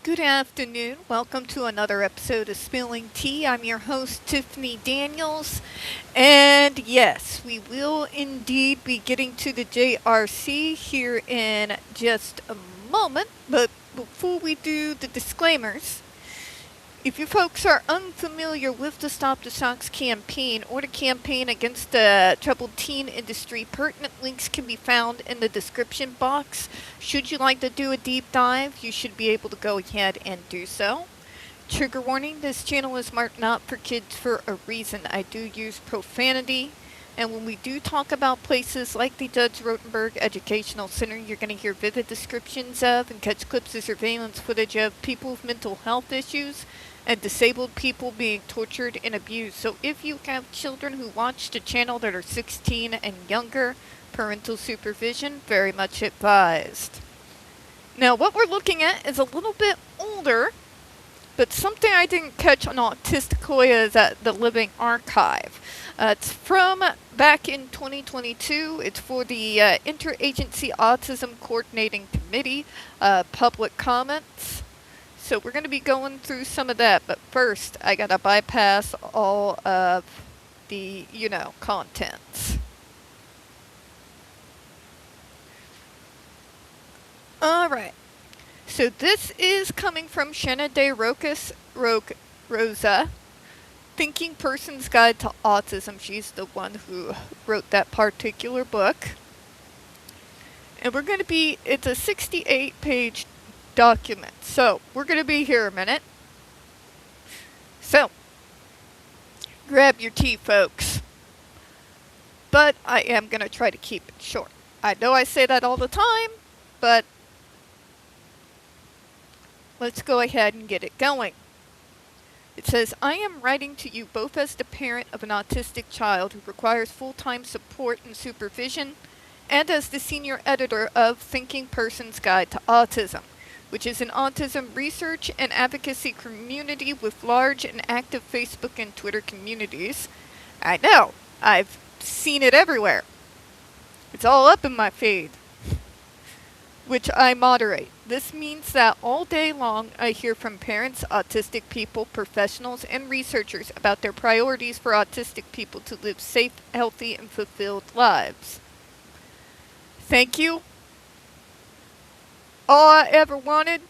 Good afternoon. Welcome to another episode of Spilling Tea. I'm your host, Tiffany Daniels. And yes, we will indeed be getting to the JRC here in just a moment. But before we do the disclaimers, if you folks are unfamiliar with the Stop the Shocks campaign or the campaign against the troubled teen industry, pertinent links can be found in the description box. Should you like to do a deep dive, you should be able to go ahead and do so. Trigger warning, this channel is marked not for kids for a reason. I do use profanity. And when we do talk about places like the Judge Rotenberg Educational Center, you're going to hear vivid descriptions of and catch clips of surveillance footage of people with mental health issues and disabled people being tortured and abused. So if you have children who watch the channel that are 16 and younger, parental supervision very much advised. Now what we're looking at is a little bit older, but something I didn't catch on Autistic is at the Living Archive. It's from back in 2022. It's for the Interagency Autism Coordinating Committee, public comments. So we're going to be going through some of that, but first I got to bypass all of the, contents. Alright, so this is coming from Shanna De Rosa, Thinking Person's Guide to Autism. She's the one who wrote that particular book. And we're going to be, it's a 68-page document. So, we're going to be here a minute. So, grab your tea, folks. But I am going to try to keep it short. I know I say that all the time, but let's go ahead and get it going. It says, I am writing to you both as the parent of an autistic child who requires full-time support and supervision, and as the senior editor of Thinking Person's Guide to Autism, which is an autism research and advocacy community with large and active Facebook and Twitter communities. I know, I've seen it everywhere. It's all up in my feed, which I moderate. This means that all day long I hear from parents, autistic people, professionals, and researchers about their priorities for autistic people to live safe, healthy, and fulfilled lives. Thank you. All I ever wanted,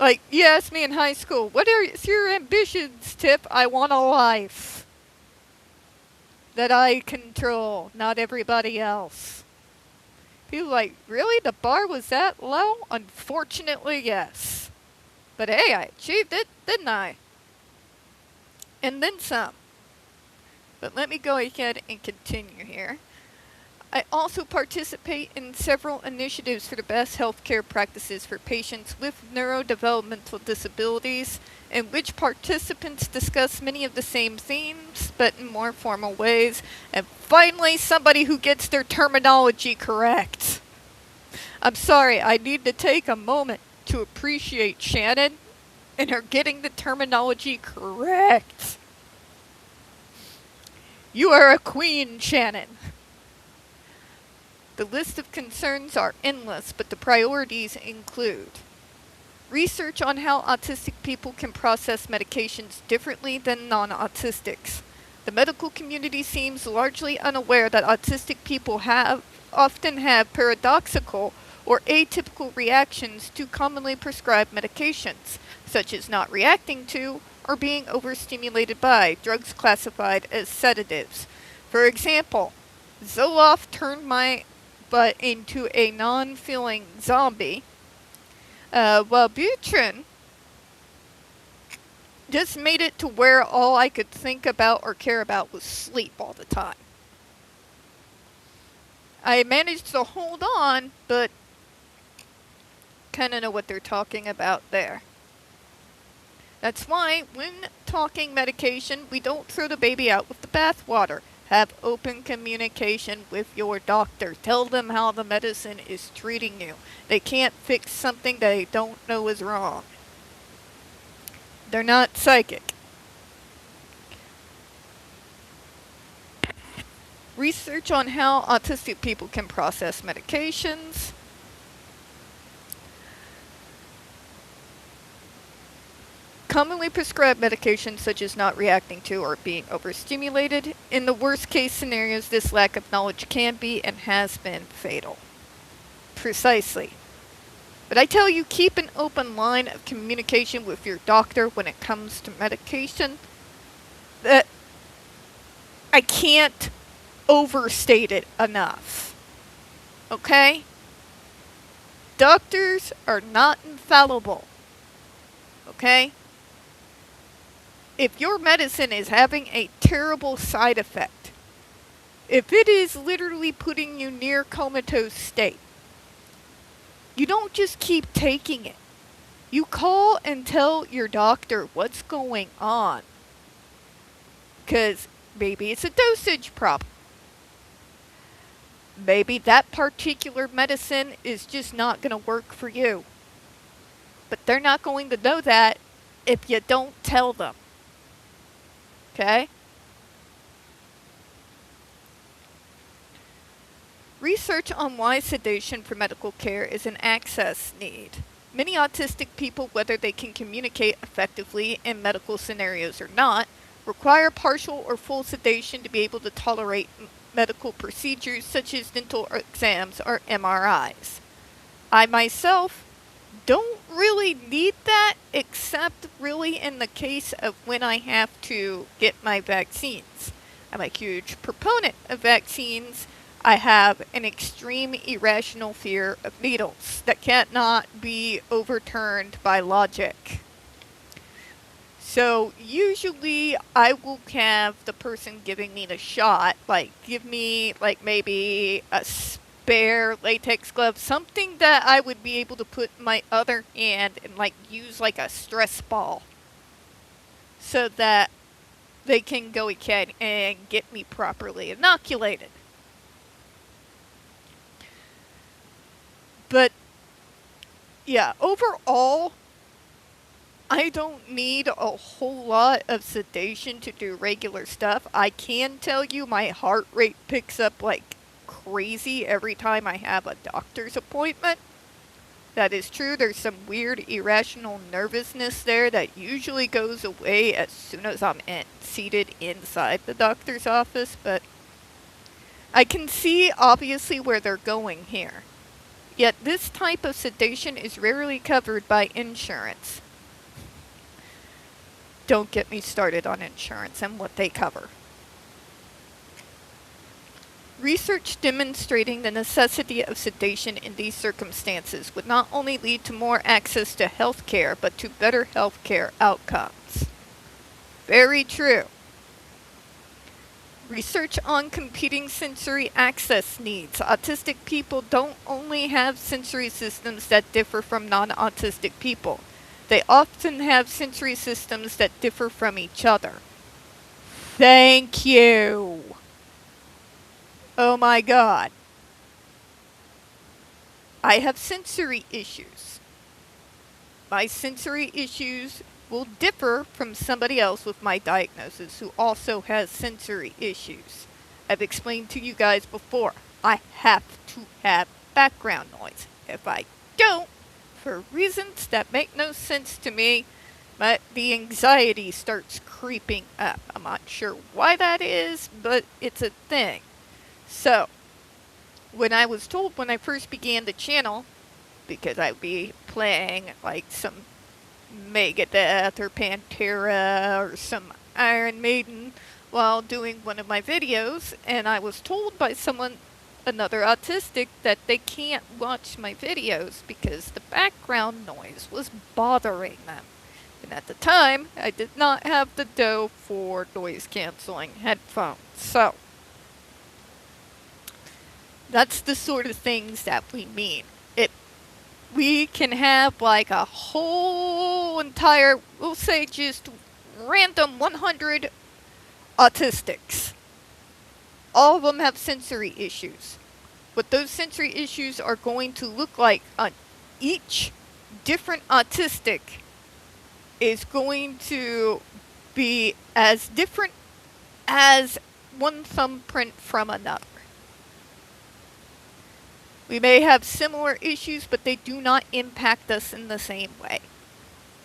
like you asked me in high school, what are your ambitions, Tip? I want a life that I control, not everybody else. People like, really? The bar was that low? Unfortunately, yes. But hey, I achieved it, didn't I? And then some. But let me go ahead and continue here. I also participate in several initiatives for the best healthcare practices for patients with neurodevelopmental disabilities, in which participants discuss many of the same themes, but in more formal ways. And finally, somebody who gets their terminology correct. I'm sorry, I need to take a moment to appreciate Shannon and her getting the terminology correct. You are a queen, Shannon. The list of concerns are endless, but the priorities include research on how autistic people can process medications differently than non-autistics. The medical community seems largely unaware that autistic people often have paradoxical or atypical reactions to commonly prescribed medications, such as not reacting to or being overstimulated by drugs classified as sedatives. For example, Zoloft turned my butt into a non-feeling zombie, while Butrin just made it to where all I could think about or care about was sleep all the time. I managed to hold on, but kind of know what they're talking about there. That's why, when talking medication, we don't throw the baby out with the bathwater. Have open communication with your doctor. Tell them how the medicine is treating you. They can't fix something they don't know is wrong. They're not psychic. Research on how autistic people can process medications. commonly prescribed medications such as not reacting to or being overstimulated. In the worst case scenarios, this lack of knowledge can be and has been fatal. Precisely. But I tell you, keep an open line of communication with your doctor when it comes to medication. That I can't overstate it enough. Okay? Doctors are not infallible. Okay? If your medicine is having a terrible side effect, if it is literally putting you near comatose state, you don't just keep taking it. You call and tell your doctor what's going on. Because maybe it's a dosage problem. Maybe that particular medicine is just not going to work for you. But they're not going to know that if you don't tell them. Okay? Research on why sedation for medical care is an access need. Many autistic people, whether they can communicate effectively in medical scenarios or not, require partial or full sedation to be able to tolerate medical procedures such as dental exams or MRIs. I myself don't really need that, except really in the case of when I have to get my vaccines. I'm a huge proponent of vaccines. I have an extreme irrational fear of needles that cannot be overturned by logic. So usually I will have the person giving me the shot, give me maybe a spare latex glove, something that I would be able to put in my other hand and use like a stress ball so that they can go ahead and get me properly inoculated. But yeah, overall, I don't need a whole lot of sedation to do regular stuff. I can tell you my heart rate picks up like crazy every time I have a doctor's appointment. That is true. There's some weird irrational nervousness there that usually goes away as soon as I'm seated inside the doctor's office, but I can see obviously where they're going here. Yet this type of sedation is rarely covered by insurance. Don't get me started on insurance and what they cover. Research demonstrating the necessity of sedation in these circumstances would not only lead to more access to health care, but to better health care outcomes. Very true. Research on competing sensory access needs. Autistic people don't only have sensory systems that differ from non-autistic people. They often have sensory systems that differ from each other. Thank you. Oh my God. I have sensory issues. My sensory issues will differ from somebody else with my diagnosis who also has sensory issues. I've explained to you guys before, I have to have background noise. If I don't, for reasons that make no sense to me, the anxiety starts creeping up. I'm not sure why that is, but it's a thing. So, when I was told when I first began the channel, because I'd be playing some Megadeth or Pantera or some Iron Maiden while doing one of my videos, and I was told by another autistic, that they can't watch my videos because the background noise was bothering them. And at the time, I did not have the dough for noise canceling headphones. So, that's the sort of things that we mean. We can have a whole entire, we'll say just random 100 autistics. All of them have sensory issues. What those sensory issues are going to look like on each different autistic is going to be as different as one thumbprint from another. We may have similar issues, but they do not impact us in the same way.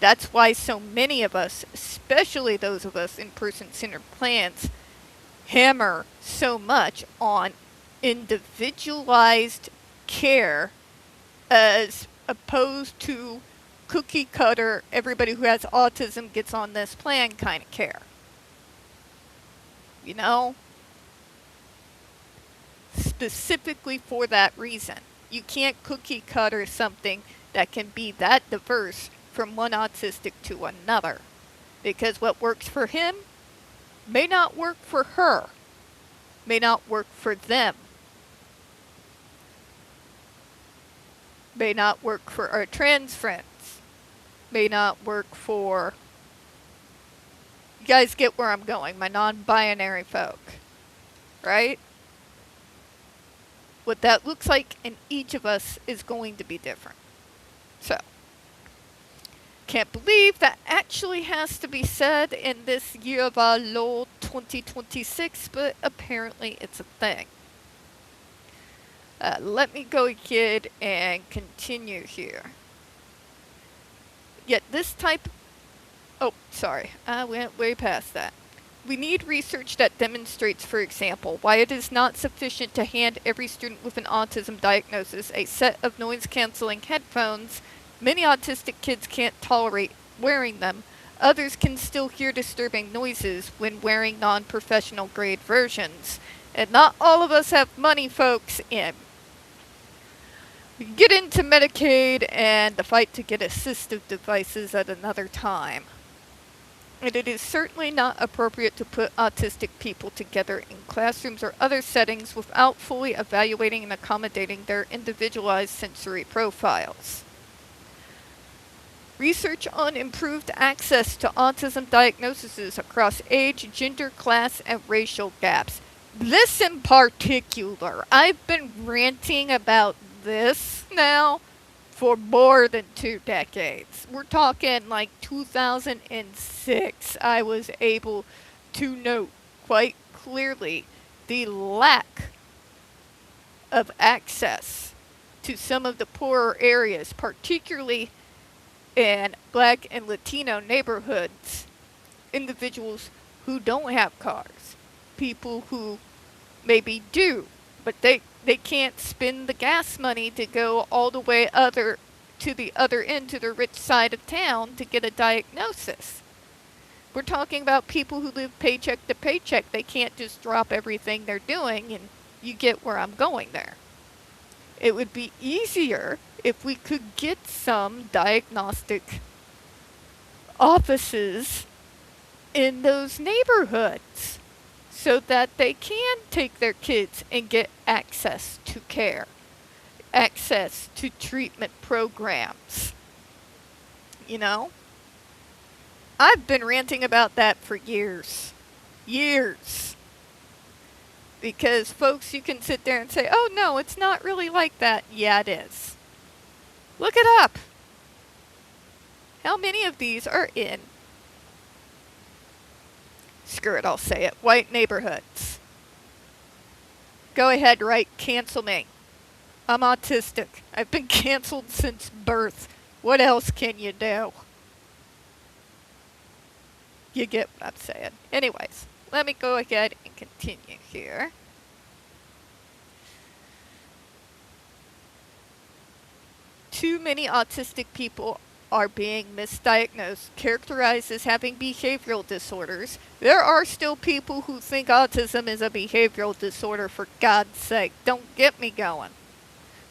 That's why so many of us, especially those of us in person-centered plans, hammer so much on individualized care as opposed to cookie cutter, everybody who has autism gets on this plan kind of care. You know? Specifically for that reason. You can't cookie cutter something that can be that diverse from one autistic to another. Because what works for him may not work for her, may not work for them, may not work for our trans friends, may not work for, you guys get where I'm going, my non-binary folk, right? What that looks like in each of us is going to be different. So, can't believe that actually has to be said in this year of our Lord 2026, but apparently it's a thing. Let me go ahead and continue here. Yet this type... Oh, sorry. I went way past that. We need research that demonstrates, for example, why it is not sufficient to hand every student with an autism diagnosis a set of noise-canceling headphones. Many autistic kids can't tolerate wearing them. Others can still hear disturbing noises when wearing non-professional grade versions. And not all of us have money, folks, in. We can get into Medicaid and the fight to get assistive devices at another time. And it is certainly not appropriate to put autistic people together in classrooms or other settings without fully evaluating and accommodating their individualized sensory profiles. Research on improved access to autism diagnoses across age, gender, class, and racial gaps. This in particular, I've been ranting about this now for more than 2 decades. We're talking like 2006. I was able to note quite clearly the lack of access to some of the poorer areas, particularly in Black and Latino neighborhoods. Individuals who don't have cars, people who maybe do, but they can't spend the gas money to go all the way to the other end, to the rich side of town to get a diagnosis. We're talking about people who live paycheck to paycheck. They can't just drop everything they're doing, and you get where I'm going there. It would be easier if we could get some diagnostic offices in those neighborhoods so that they can take their kids and get access to care, access to treatment programs. You know? I've been ranting about that for years. Years. Because, folks, you can sit there and say, oh, no, it's not really like that. Yeah, it is. Look it up. How many of these are in, screw it, I'll say it, white neighborhoods? Go ahead, right, cancel me. I'm autistic. I've been canceled since birth. What else can you do? You get what I'm saying. Anyways, let me go ahead and continue here. Too many autistic people are being misdiagnosed, characterized as having behavioral disorders. There are still people who think autism is a behavioral disorder, for God's sake. Don't get me going.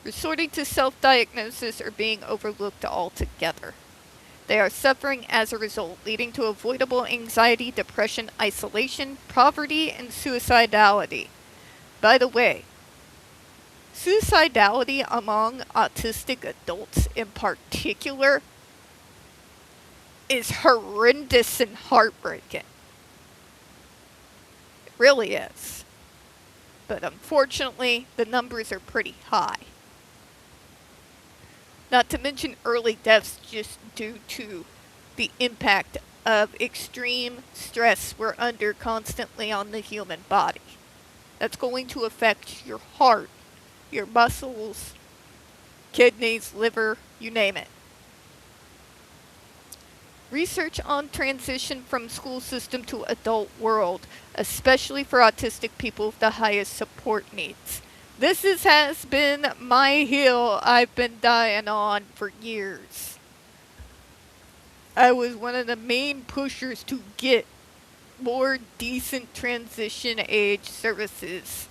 Resorting to self-diagnosis or being overlooked altogether. They are suffering as a result, leading to avoidable anxiety, depression, isolation, poverty, and suicidality. By the way, suicidality among autistic adults in particular is horrendous and heartbreaking. It really is. But unfortunately, the numbers are pretty high. Not to mention early deaths just due to the impact of extreme stress we're under constantly on the human body. That's going to affect your heart, your muscles, kidneys, liver, you name it. Research on transition from school system to adult world, especially for autistic people with the highest support needs. Has been my hill I've been dying on for years. I was one of the main pushers to get more decent transition age services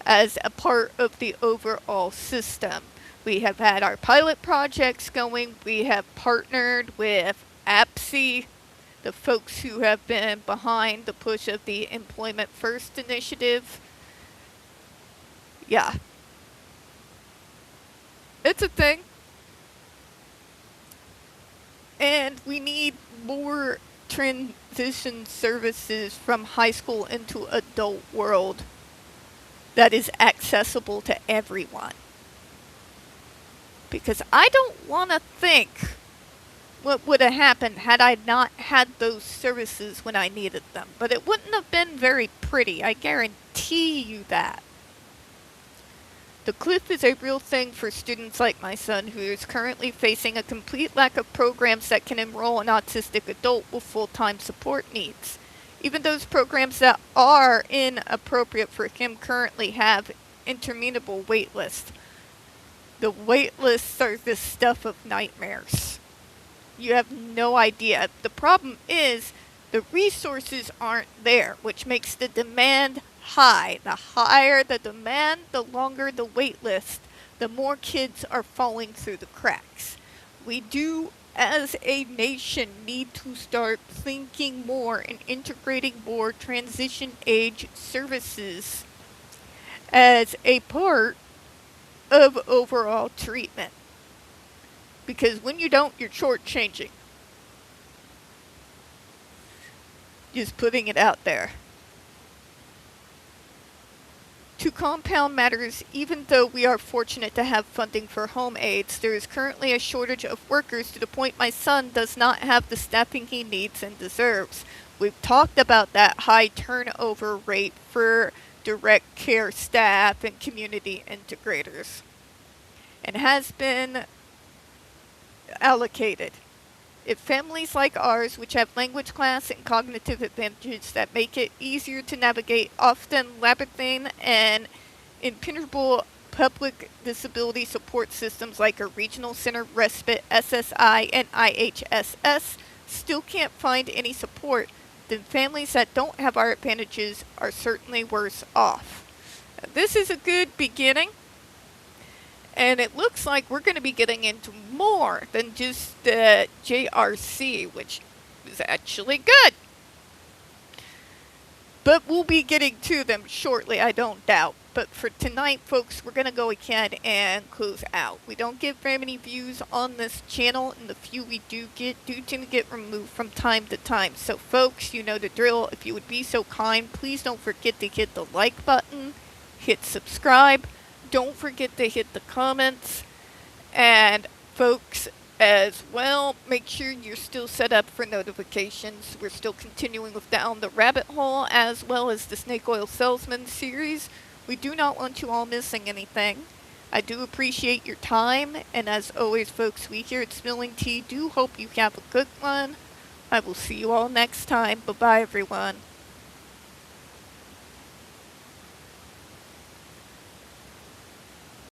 as a part of the overall system. We have had our pilot projects going. We have partnered with IACC, the folks who have been behind the push of the Employment First initiative. Yeah. It's a thing. And we need more transition services from high school into adult world that is accessible to everyone. Because I don't want to think what would have happened had I not had those services when I needed them. But it wouldn't have been very pretty, I guarantee you that. The cliff is a real thing for students like my son, who is currently facing a complete lack of programs that can enroll an autistic adult with full-time support needs. Even those programs that are inappropriate for him currently have interminable wait lists. The wait lists are the stuff of nightmares. You have no idea. The problem is the resources aren't there, which makes the demand high. The higher the demand, the longer the wait list, the more kids are falling through the cracks. We do, as a nation, need to start thinking more and integrating more transition age services as a part of overall treatment. Because when you don't, you're shortchanging. Just putting it out there. To compound matters, even though we are fortunate to have funding for home aides, there is currently a shortage of workers to the point my son does not have the staffing he needs and deserves. We've talked about that high turnover rate for direct care staff and community integrators, and has been allocated. If families like ours, which have language class and cognitive advantages that make it easier to navigate often labyrinthine and impenetrable public disability support systems like a regional center, respite, SSI, and IHSS, still can't find any support, then families that don't have our advantages are certainly worse off. This is a good beginning. And it looks like we're going to be getting into more than just the JRC, which is actually good. But we'll be getting to them shortly, I don't doubt. But for tonight, folks, we're going to go ahead and close out. We don't get very many views on this channel, and the few we do tend to get removed from time to time. So, folks, you know the drill. If you would be so kind, please don't forget to hit the like button, hit subscribe. Don't forget to hit the comments, and folks as well, make sure you're still set up for notifications. We're still continuing with Down the Rabbit Hole as well as the Snake Oil Salesman series. We do not want you all missing anything. I do appreciate your time, and as always, folks, we here at Spilling Tea do hope you have a good one. I will see you all next time. Bye-bye, everyone.